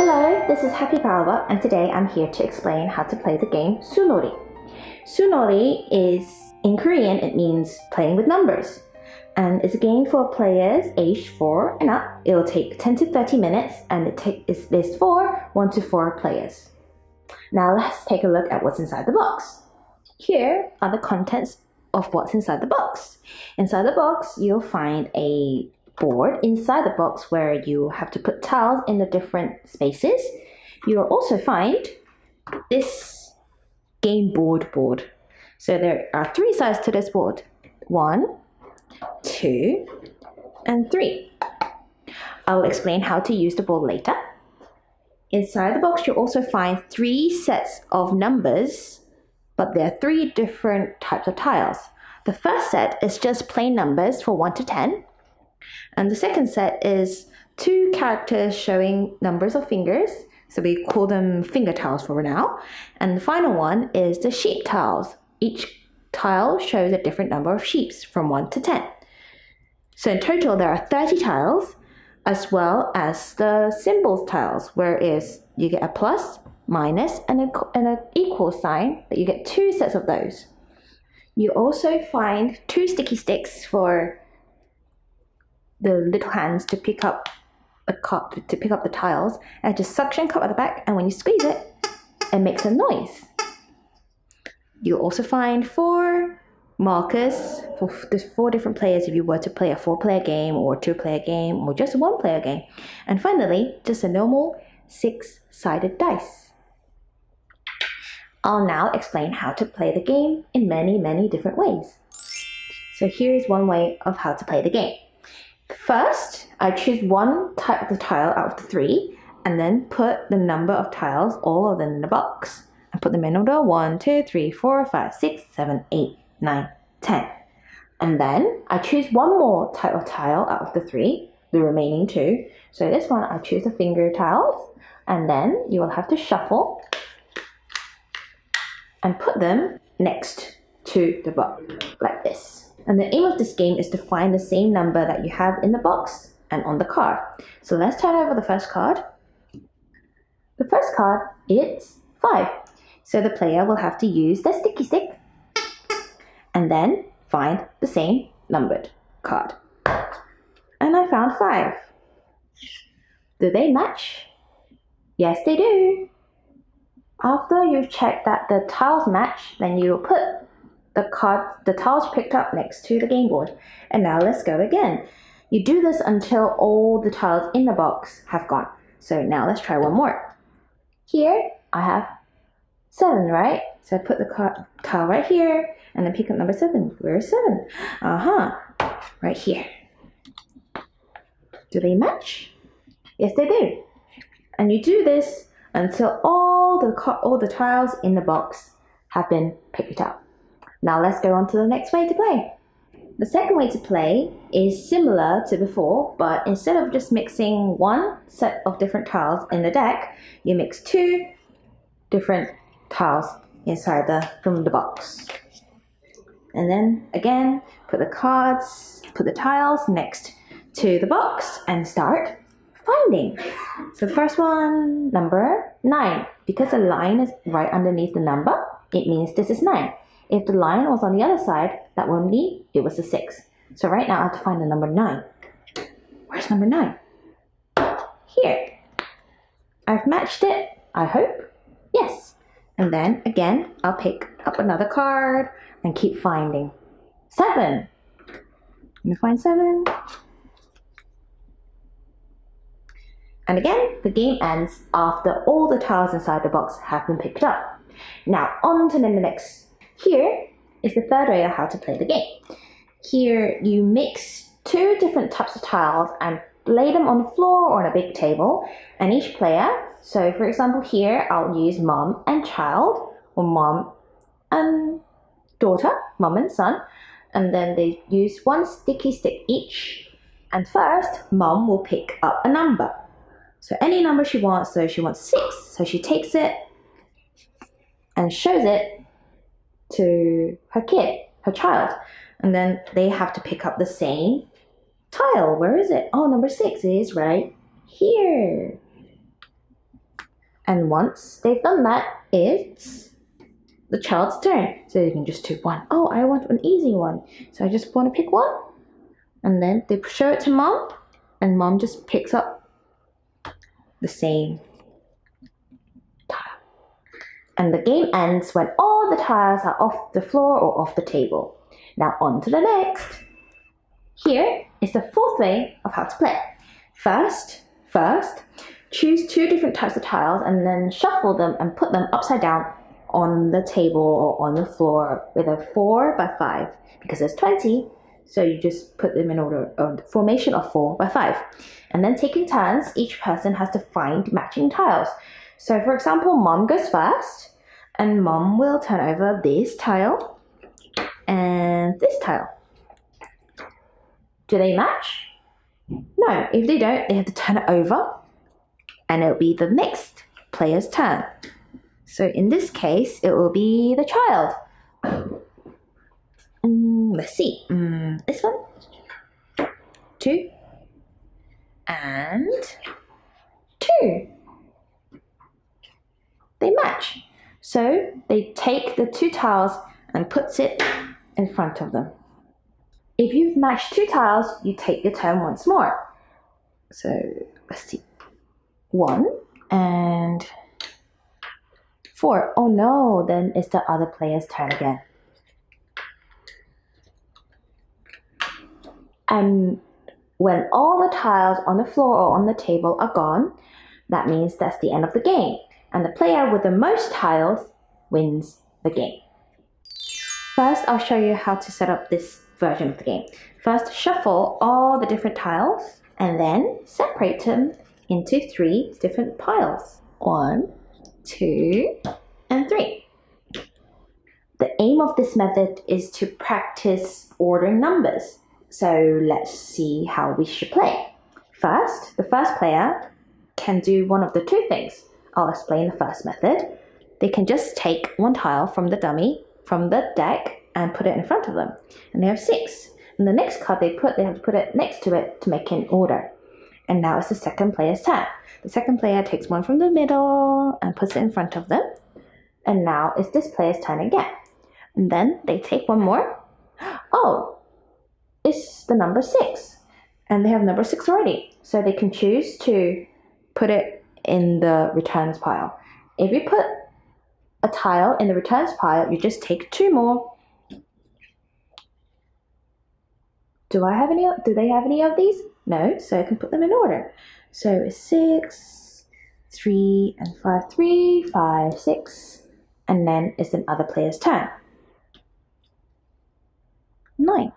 Hello, this is Happy Baobab, and today I'm here to explain how to play the game Sunori. Sunori is, in Korean, it means playing with numbers, and it's a game for players aged 4 and up. It will take 10 to 30 minutes, and it's for 1 to 4 players. Now let's take a look at what's inside the box. Here are the contents of what's inside the box. Inside the box, you'll find a board inside the box where you have to put tiles in the different spaces. You'll also find this game board. So there are 3 sides to this board. 1, 2, and 3. I'll explain how to use the board later. Inside the box, you'll also find 3 sets of numbers, but there are 3 different types of tiles. The first set is just plain numbers for 1 to 10. And the second set is 2 characters showing numbers of fingers. So we call them finger tiles for now. And the final one is the sheep tiles. Each tile shows a different number of sheep from 1 to 10. So in total, there are 30 tiles, as well as the symbols tiles, whereas you get a plus, minus, and an equal sign, but you get 2 sets of those. You also find 2 sticky sticks for the little hands to pick up the tiles, and just suction cup at the back, and when you squeeze it, it makes a noise. You'll also find 4 markers for the 4 different players if you were to play a 4-player game or a 2-player game or just a 1-player game. And finally, just a normal 6-sided dice. I'll now explain how to play the game in many different ways. So here's one way of how to play the game. First, I choose 1 type of the tile out of the 3, and then put the number of tiles, all of them in the box, and put them in order 1, 2, 3, 4, 5, 6, 7, 8, 9, 10. And then I choose 1 more type of tile out of the 3, the remaining 2. So this one, I choose the finger tiles, and then you will have to shuffle and put them next to the box, like this. And the aim of this game is to find the same number that you have in the box and on the card. So let's turn over the first card. The first card is 5. So the player will have to use the sticky stick and then find the same numbered card. And I found 5. Do they match? Yes, they do. After you've checked that the tiles match, then you will put the tiles picked up next to the game board. And now let's go again. You do this until all the tiles in the box have gone. So now let's try one more. Here I have 7, right? So I put the tile right here and then pick up number 7. Where's 7? Right here. Do they match? Yes, they do. And you do this until all the tiles in the box have been picked up. Now let's go on to the next way to play. The second way to play is similar to before, but instead of just mixing 1 set of different tiles in the deck, you mix 2 different tiles inside from the box. And then again, put the tiles next to the box and start finding. So the first one, number 9. Because the line is right underneath the number, it means this is 9. If the line was on the other side, that wouldn't be, it was a 6. So right now I have to find the number 9. Where's number 9? Here. I've matched it, I hope. Yes. And then again, I'll pick up another card and keep finding. 7. Let me find 7. And again, the game ends after all the tiles inside the box have been picked up. Now on to the next. Here is the third way of how to play the game. Here you mix 2 different types of tiles and lay them on the floor or on a big table, and each player, so for example here I'll use mom and child, or mom and daughter, mom and son, and then they use 1 sticky stick each, and first mom will pick up a number. So any number she wants, so she wants 6, so she takes it and shows it to her child, and then they have to pick up the same tile. Where is it? Oh, number 6 is right here. And once they've done that, it's the child's turn. So you can just do one. Oh, I want an easy one. So I just want to pick one. And then they show it to mom. And mom just picks up the same tile. And the game ends when all the tiles are off the floor or off the table. Now on to the next. Here is the fourth way of how to play. First, choose 2 different types of tiles and then shuffle them and put them upside down on the table or on the floor with a 4 by 5 because there's 20. So you just put them in order of formation of 4 by 5. And then taking turns, each person has to find matching tiles. So for example, mom goes first and mom will turn over this tile and this tile. Do they match? No, if they don't, they have to turn it over and it'll be the next player's turn. So in this case, it will be the child. Let's see. This one, 2, and 2. They match. So they take the 2 tiles and puts it in front of them. If you've matched 2 tiles, you take your turn once more. So let's see. 1 and 4. Oh no, then it's the other player's turn again. And when all the tiles on the floor or on the table are gone, that means that's the end of the game. And the player with the most tiles wins the game. First, I'll show you how to set up this version of the game. First, shuffle all the different tiles and then separate them into 3 different piles. 1, 2, and 3. The aim of this method is to practice ordering numbers. So let's see how we should play. First, the first player can do one of the 2 things. I'll explain the first method. They can just take 1 tile from the dummy, from the deck, and put it in front of them. And they have 6. And the next card they have to put it next to it to make it in order. And now it's the second player's turn. The second player takes 1 from the middle and puts it in front of them. And now it's this player's turn again. And then they take 1 more. Oh, it's the number 6. And they have number 6 already. So they can choose to put it in the returns pile. If you put a tile in the returns pile, you just take 2 more. Do they have any of these? No, so I can put them in order. So it's 6, 3, and 5, 3, 5, 6, and then it's another player's turn. 9.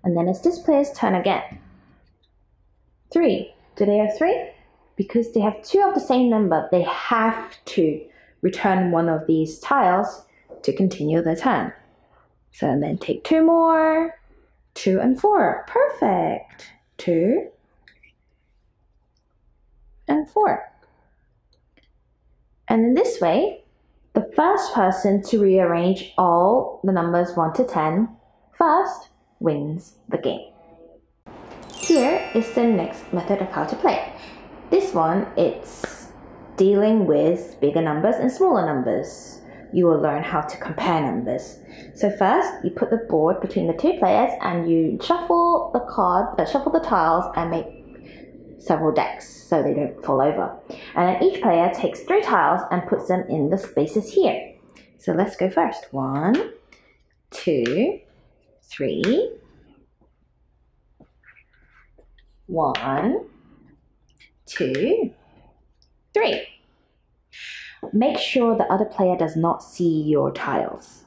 And then it's this player's turn again. 3. Do they have 3? Because they have 2 of the same number, they have to return one of these tiles to continue the turn. So then take 2 more, 2 and 4. Perfect. 2 and 4. And in this way, the first person to rearrange all the numbers 1 to 10 first wins the game. Here is the next method of how to play. This one, it's dealing with bigger numbers and smaller numbers. You will learn how to compare numbers. So first, you put the board between the 2 players and you shuffle the tiles and make several decks so they don't fall over. And then each player takes 3 tiles and puts them in the spaces here. So let's go first. 1, 2, 3. 1, 2, 3. Make sure the other player does not see your tiles.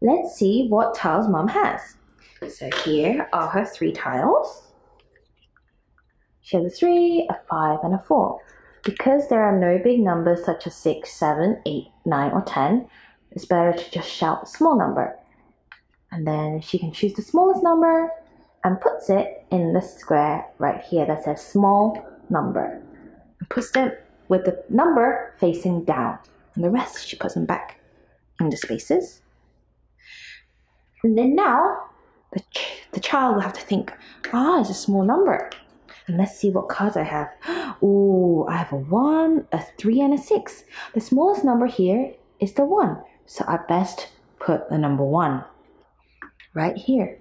Let's see what tiles Mom has. So here are her 3 tiles. She has a 3, a 5, and a 4. Because there are no big numbers such as 6, 7, 8, 9, or 10, it's better to just shout a small number. And then she can choose the smallest number and puts it in the square right here that says small number. And puts them with the number facing down. And the rest she puts them back in the spaces. And then now, the child will have to think, it's a small number. And let's see what cards I have. Oh, I have a 1, a 3, and a 6. The smallest number here is the 1. So I best put the number 1 right here.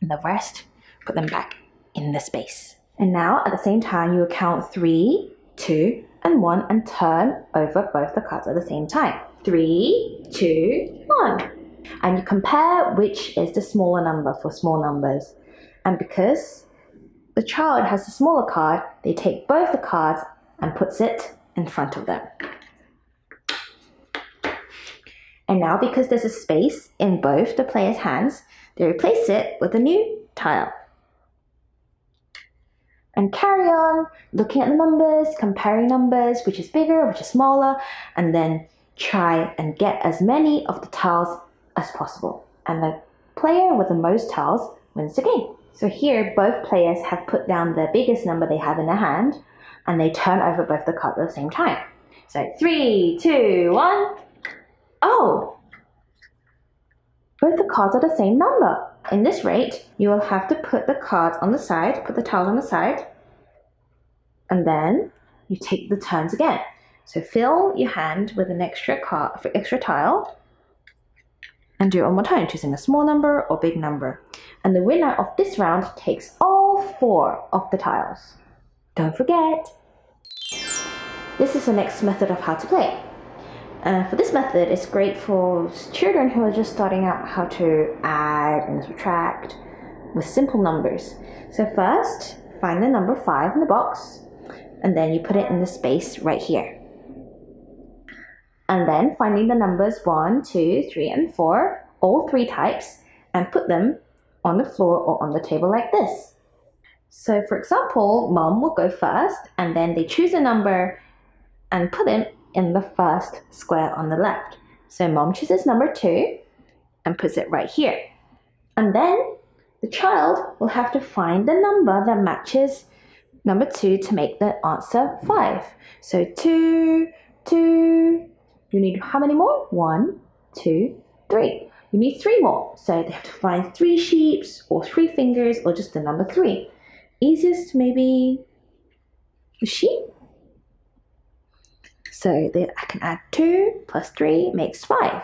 And the rest, put them back in the space. And now at the same time, you count 3, 2, and 1 and turn over both the cards at the same time. 3, 2, 1. And you compare which is the smaller number for small numbers. And because the child has the smaller card, they take both the cards and puts it in front of them. And now because there's a space in both the player's hands, they replace it with a new tile. And carry on looking at the numbers, comparing numbers, which is bigger, which is smaller, and then try and get as many of the tiles as possible. And the player with the most tiles wins the game. So here, both players have put down the biggest number they have in their hand, and they turn over both the cards at the same time. So 3, 2, 1. Oh! Both the cards are the same number. In this rate, you will have to put the cards on the side, put the tiles on the side, and then you take the turns again. So fill your hand with an extra tile, and do it one more time, choosing a small number or big number. And the winner of this round takes all 4 of the tiles. Don't forget! This is the next method of how to play. For this method, it's great for children who are just starting out how to add and subtract with simple numbers. So first, find the number 5 in the box, and then you put it in the space right here. And then finding the numbers 1, 2, 3, and 4, all 3 types, and put them on the floor or on the table like this. So for example, Mom will go first, and then they choose a number and put it in the first square on the left. So Mom chooses number 2 and puts it right here. And then the child will have to find the number that matches number 2 to make the answer 5. So 2, 2, you need how many more? 1, 2, 3. You need 3 more. So they have to find 3 sheeps or 3 fingers or just the number 3. Easiest maybe a sheep. So I can add 2 plus 3 makes 5.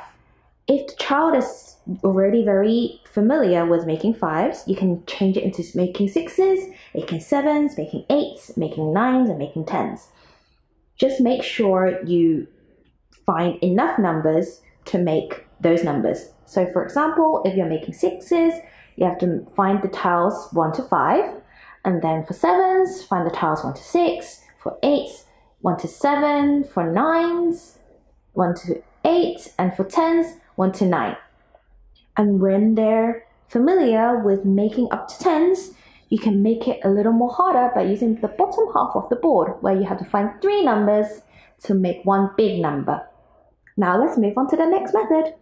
If the child is already very familiar with making 5s, you can change it into making 6s, making 7s, making 8s, making 9s, and making 10s. Just make sure you find enough numbers to make those numbers. So for example, if you're making 6s, you have to find the tiles 1 to 5, and then for 7s, find the tiles 1 to 6, for 8s, 1 to 7, for 9s, 1 to 8, and for 10s, 1 to 9. And when they're familiar with making up to 10s, you can make it a little more harder by using the bottom half of the board, where you have to find 3 numbers to make 1 big number. Now let's move on to the next method.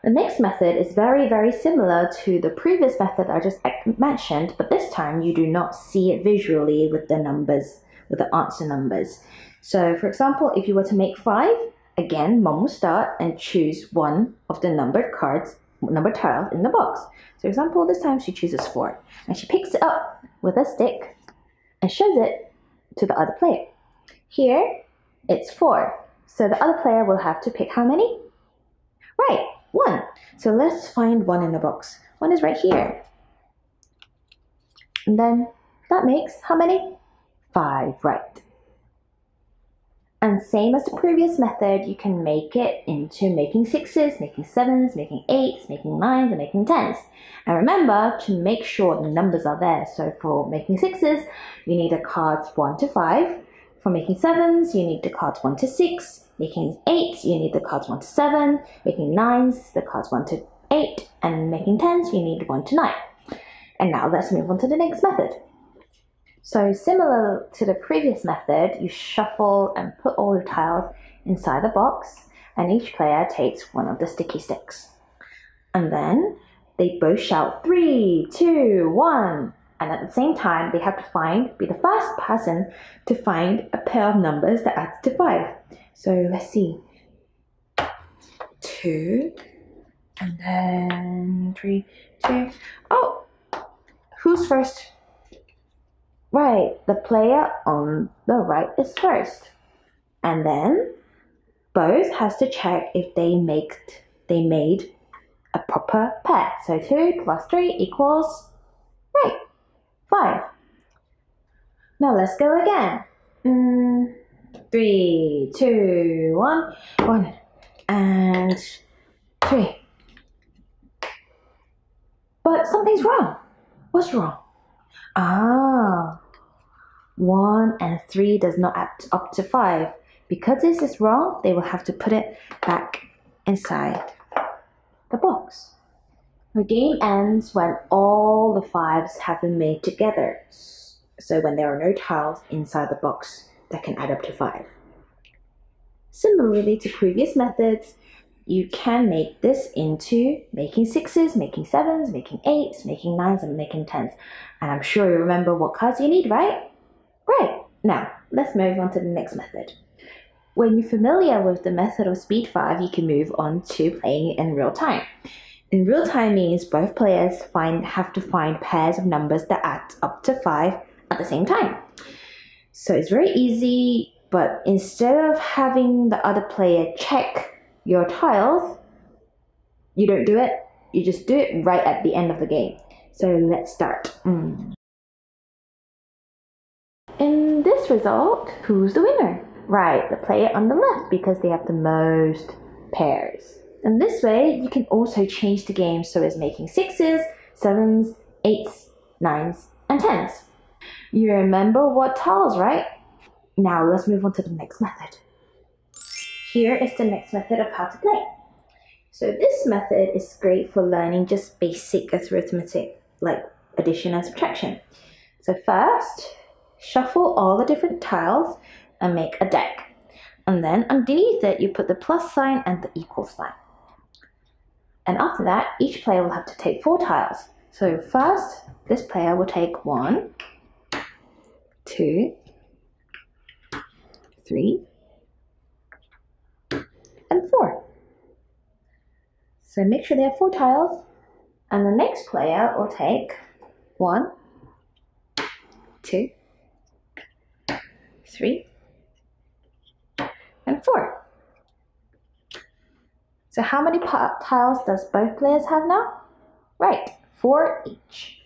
The next method is very, very similar to the previous method I just mentioned, but this time you do not see it visually with the numbers, with the answer numbers. So for example, if you were to make 5, again, Mom will start and choose one of the numbered tiles in the box. So for example, this time she chooses 4, and she picks it up with a stick and shows it to the other player. Here, it's 4. So the other player will have to pick how many? Right, 1. So let's find 1 in the box. 1 is right here. And then that makes how many? 5, right. And same as the previous method, you can make it into making 6s, making 7s, making 8s, making 9s, and making 10s. And remember to make sure the numbers are there. So for making 6s, you need the cards 1 to 5. For making 7s, you need the cards 1 to 6. Making 8s, you need the cards 1 to 7. Making 9s, the cards 1 to 8. And making 10s, you need 1 to 9. And now let's move on to the next method. So similar to the previous method, you shuffle and put all the tiles inside the box, and each player takes one of the sticky sticks. And then they both shout 3, 2, 1. And at the same time, they have to be the first person to find a pair of numbers that adds to 5. So let's see. 2, and then 3, 2. Oh, who's first? Right, the player on the right is first. And then both has to check if they made a proper pair. So 2 plus 3 equals, right, 5. Now let's go again. 3, 2, 1, 1, and 3. But something's wrong. What's wrong? 1 and 3 does not add up to 5. Because this is wrong, they will have to put it back inside the box. The game ends when all the 5s have been made together. So when there are no tiles inside the box that can add up to 5. Similarly to previous methods, you can make this into making 6s, making 7s, making 8s, making 9s, and making 10s. And I'm sure you remember what cards you need, right? Right. Now, let's move on to the next method. When you're familiar with the method of Speed 5, you can move on to playing in real time. In real time means both players have to find pairs of numbers that add up to 5 at the same time. So it's very easy, but instead of having the other player check your tiles, you don't do it, you just do it right at the end of the game. So let's start. In this result, who's the winner? Right, the player on the left, because they have the most pairs. And this way, you can also change the game so it's making 6s, 7s, 8s, 9s, and 10s. You remember what tiles, right? Now let's move on to the next method. Here is the next method of how to play. So this method is great for learning just basic arithmetic, like addition and subtraction. So first, shuffle all the different tiles and make a deck. And then underneath it, you put the plus sign and the equal sign. And after that, each player will have to take 4 tiles. So first, this player will take 1, 2, 3, and 4. So make sure they have 4 tiles. And the next player will take 1, 2, 3, and 4. So how many tiles does both players have now? Right, 4 each.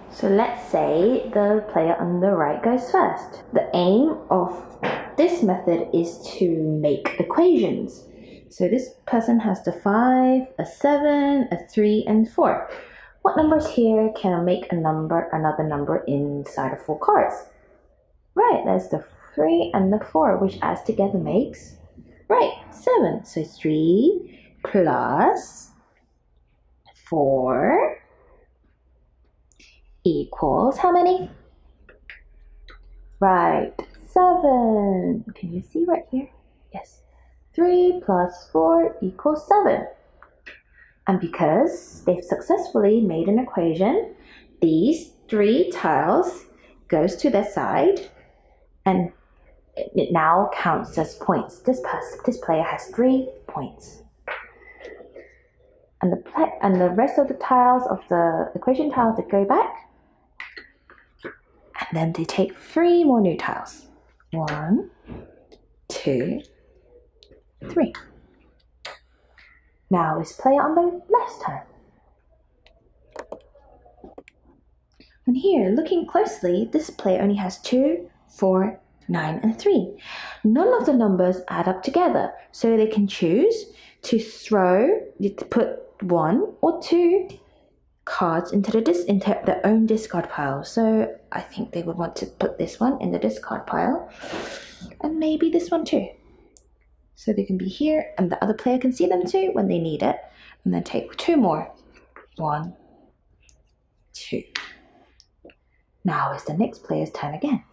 So let's say the player on the right goes first. The aim of this method is to make equations. So this person has the 5, a 7, a 3, and 4. What numbers here can make another number inside of 4 cards? Right, that's the 3 and the 4, which adds together makes, right, 7. So 3 plus 4 equals how many? Right, 7. Can you see right here? Yes. 3 plus 4 equals 7. And because they've successfully made an equation, these 3 tiles goes to their side, and it now counts as points. This player has 3 points. And the rest of the tiles of the equation tiles that go back, and then they take 3 more new tiles. 1, 2, 3. Now it's player on the left's turn. And here, looking closely, this player only has 2, 4, 9, and 3. None of the numbers add up together, so they can choose to put 1 or 2 cards into their own discard pile. So I think they would want to put this one in the discard pile, and maybe this one too. So they can be here, and the other player can see them too when they need it, and then take 2 more. 1, 2. Now it's the next player's turn again.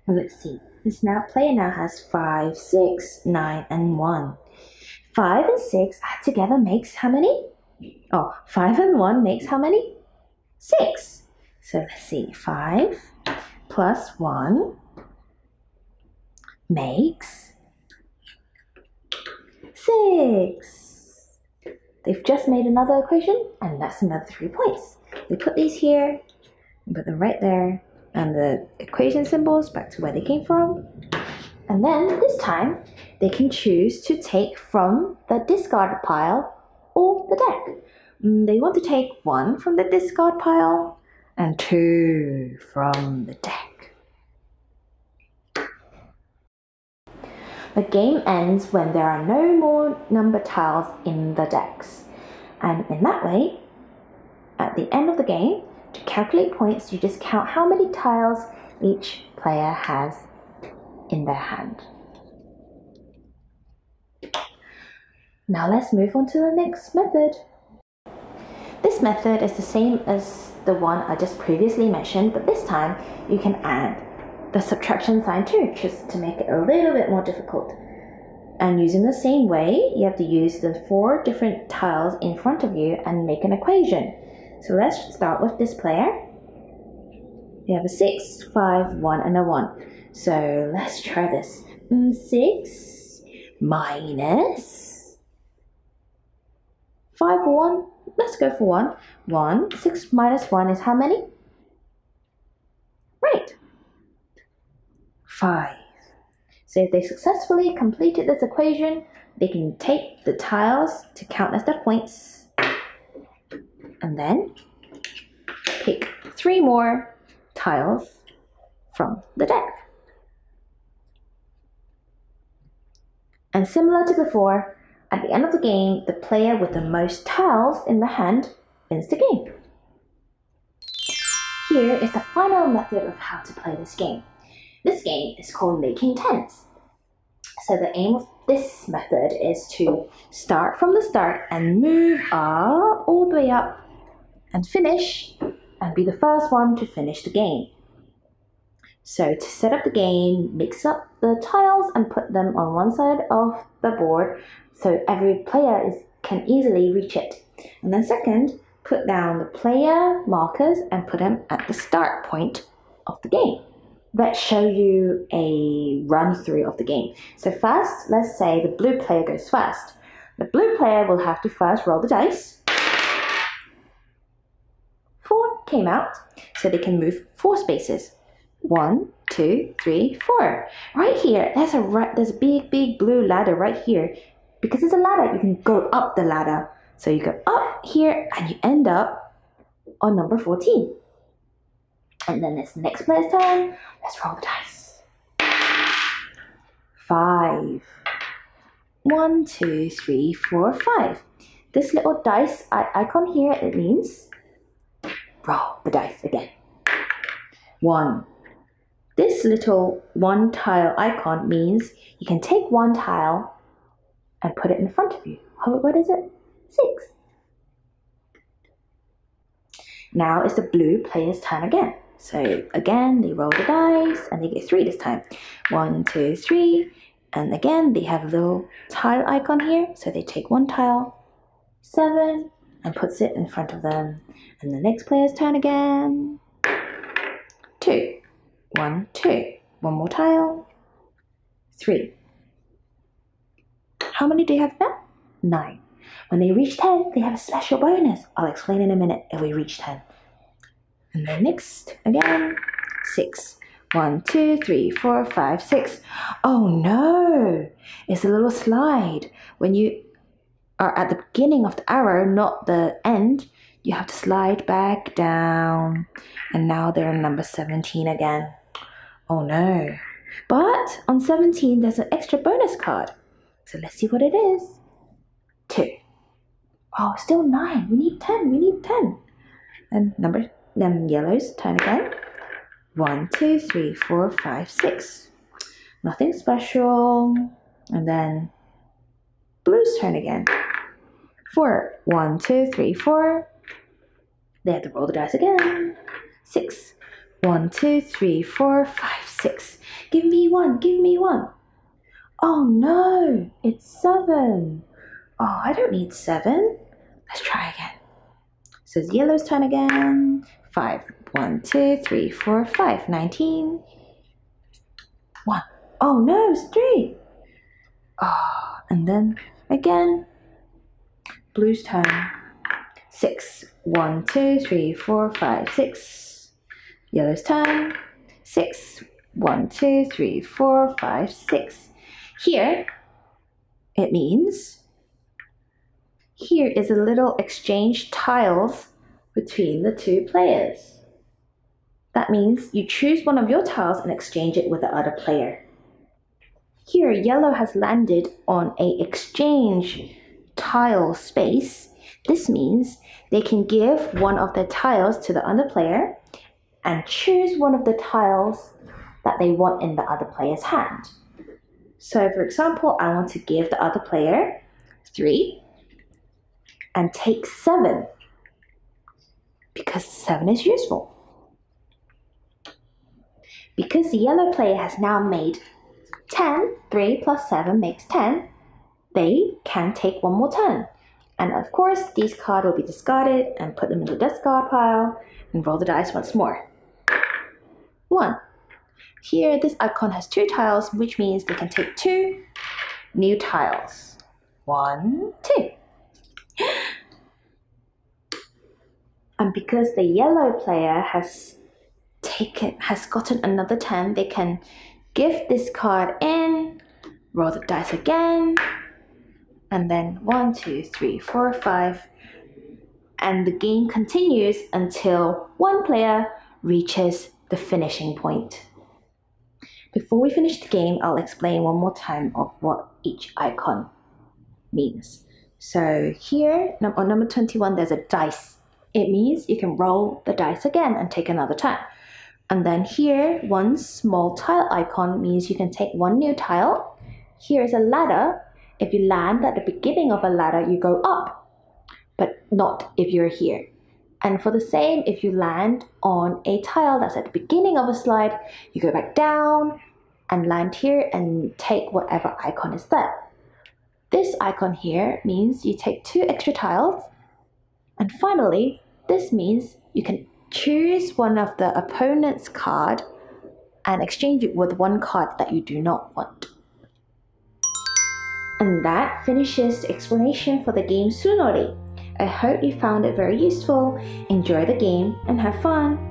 And let's see. This player now has 5, 6, 9, and 1. 5 and 6 add together makes how many? 5 and 1 makes how many? 6. So let's see. 5 plus 1 makes 6. They've just made another equation, and that's another 3 points. We put these here, and put them right there, and the equation symbols back to where they came from. And then this time, they can choose to take from the discard pile or the deck. They want to take 1 from the discard pile and 2 from the deck. The game ends when there are no more number tiles in the decks. And in that way, at the end of the game, to calculate points, you just count how many tiles each player has in their hand. Now let's move on to the next method. This method is the same as the one I just previously mentioned, but this time you can add the subtraction sign too, just to make it a little bit more difficult. And using the same way, you have to use the 4 different tiles in front of you and make an equation. So let's start with this player. We have a 6, 5, 1, and a 1. So let's try this. 6 minus 5 or 1. Let's go for 1. 1. 6 minus 1 is how many? Right. 5. So if they successfully completed this equation, they can take the tiles to count as their points and then pick 3 more tiles from the deck. And similar to before, at the end of the game, the player with the most tiles in the hand wins the game. Here is the final method of how to play this game. This game is called making tens. So the aim of this method is to start from the start and move up, all the way up, and finish, and be the first one to finish the game. So to set up the game, mix up the tiles and put them on one side of the board so every player can easily reach it. And then second, put down the player markers and put them at the start point of the game. Let's show you a run through of the game. So first, let's say the blue player goes first. The blue player will have to first roll the dice. 4 came out, so they can move 4 spaces. 1, 2, 3, 4. Right here, there's a big blue ladder right here. Because it's a ladder, you can go up the ladder. So you go up here and you end up on number 14. And then it's the next player's turn. Let's roll the dice. 5. 1, 2, 3, 4, 5. This little dice icon here, it means roll the dice again. 1. This little 1 tile icon means you can take 1 tile and put it in front of you. What is it? 6. Now it's the blue player's turn again. So again, they roll the dice and they get 3 this time. 1, 2, 3. And again, they have a little tile icon here. So they take 1 tile, 7, and puts it in front of them. And the next player's turn again. 2. 1, 2. 1 more tile. 3. How many do you have now? 9. When they reach 10, they have a special bonus. I'll explain in a minute if we reach 10. And then next, again, 6. 1, 2, 3, 4, 5, 6. Oh no! It's a little slide. When you are at the beginning of the arrow, not the end, you have to slide back down. And now they're in number 17 again. Oh no. But on 17, there's an extra bonus card. So let's see what it is. 2. Oh, still 9. We need 10. We need 10. And then yellow's turn again. 1, 2, 3, 4, 5, 6. Nothing special. And then blue's turn again. 4. 1, 2, 3, 4. They have to roll the dice again. 6. 1, 2, 3, 4, 5, 6. Give me 1. Give me 1. Oh no, it's 7. Oh, I don't need 7. Let's try again. So it's yellow's turn again. 5. 1, 2, 3, 4, 5. 19. 1. Oh no, it's 3. Oh, and then again, blue's turn. 6. 1, 2, 3, 4, 5, 6. Yellow's turn. 6. 1, 2, 3, 4, 5, 6. Here, it means here is a little exchange tiles between the two players. That means you choose one of your tiles and exchange it with the other player. Here, yellow has landed on a exchange tile space. This means they can give one of their tiles to the other player and choose one of the tiles that they want in the other player's hand. So for example, I want to give the other player 3 and take 7 because 7 is useful. Because the yellow player has now made 10, 3 plus 7 makes 10, they can take one more turn. And of course, these cards will be discarded and put them in the discard pile and roll the dice once more. 1. Here, this icon has 2 tiles, which means they can take 2 new tiles. 1, 2. And because the yellow player has gotten another 10, they can give this card in, roll the dice again, and then 1, 2, 3, 4, 5, and the game continues until one player reaches the finishing point. Before we finish the game, I'll explain one more time of what each icon means. So here, on number 21, there's a dice. It means you can roll the dice again and take another turn. And then here, one small tile icon means you can take one new tile. Here is a ladder. If you land at the beginning of a ladder, you go up, but not if you're here. And for the same, if you land on a tile that's at the beginning of a slide, you go back down and land here and take whatever icon is there. This icon here means you take 2 extra tiles. And finally, this means you can choose one of the opponent's card and exchange it with one card that you do not want. And that finishes the explanation for the game Sunori. I hope you found it very useful. Enjoy the game and have fun!